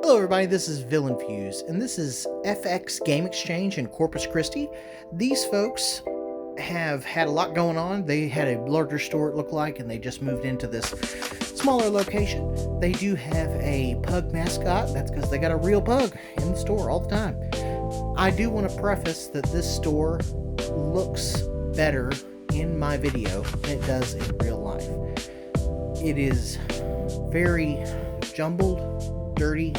Hello everybody, this is Villain Fuse, and this is FX Game Exchange in Corpus Christi. These folks have had a lot going on. They had a larger store, it looked like, and they just moved into this smaller location. They do have a pug mascot. That's because they got a real pug in the store all the time. I do want to preface that this store looks better in my video than it does in real life. It is very jumbled, dirty.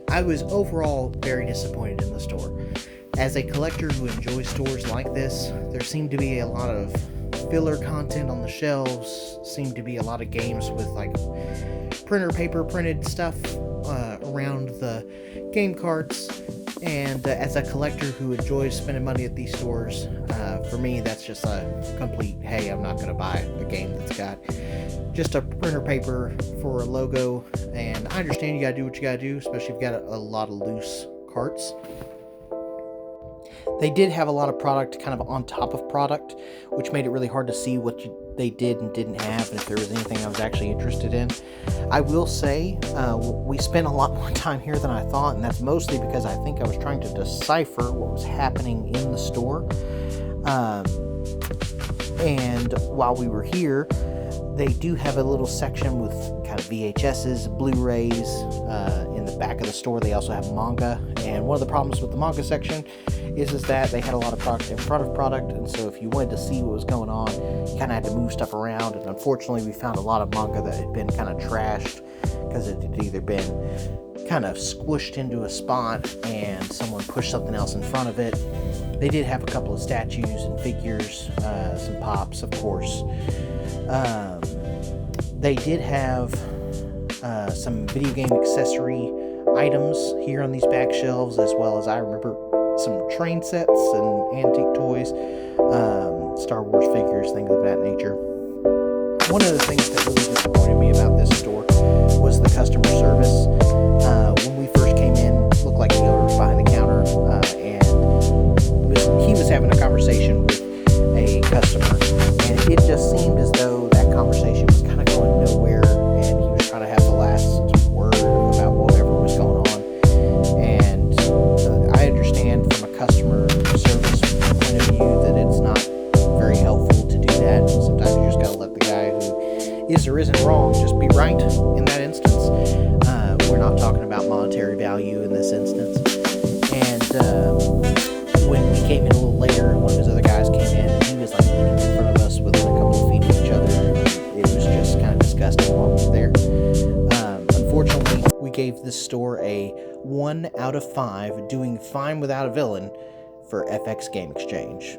I was overall very disappointed in the store. As a collector who enjoys stores like this, there seemed to be a lot of filler content on the shelves, seemed to be a lot of games with like printer paper printed stuff around the game carts. And as a collector who enjoys spending money at these stores, for me that's just a complete, hey, I'm not going to buy a game that's got just a printer paper for a logo. And I understand you got to do what you got to do, especially if you've got a lot of loose carts. They did have a lot of product kind of on top of product, which made it really hard to see what they did and didn't have, and if there was anything I was actually interested in. I will say we spent a lot more time here than I thought, and that's mostly because I think I was trying to decipher what was happening in the store. And while we were here, they do have a little section with kind of VHSs, Blu-rays. In the back of the store, they also have manga. And one of the problems with the manga section is that they had a lot of product in front of product. And so if you wanted to see what was going on, you kind of had to move stuff around. And unfortunately, we found a lot of manga that had been kind of trashed because it had either been kind of squished into a spot and someone pushed something else in front of it. They did have a couple of statues and figures, some pops, of course. They did have some video game accessory items here on these back shelves, as well as I remember some train sets and antique toys, Star Wars figures, things of that nature. One of the things that really disappointed me about this store was the customer service. When we first came in, it looked like the owner was behind the counter, and he was having a conversation with a customer, and it just seemed as though that conversation was kind of going nowhere, and he was trying to have the last word about whatever was going on. And I understand from a customer service point of view that it's not very helpful to do that. Sometimes you just gotta let the guy who is or isn't wrong just be right in that instance. We're not talking about monetary value in this instance. And when we came in a little later, one of his other guys came in, and he was like eating in front of us within a couple of feet of each other. It was just kind of disgusting while we were there. Unfortunately, we gave this store a 1 out of 5, doing fine without a villain for FX Game Exchange.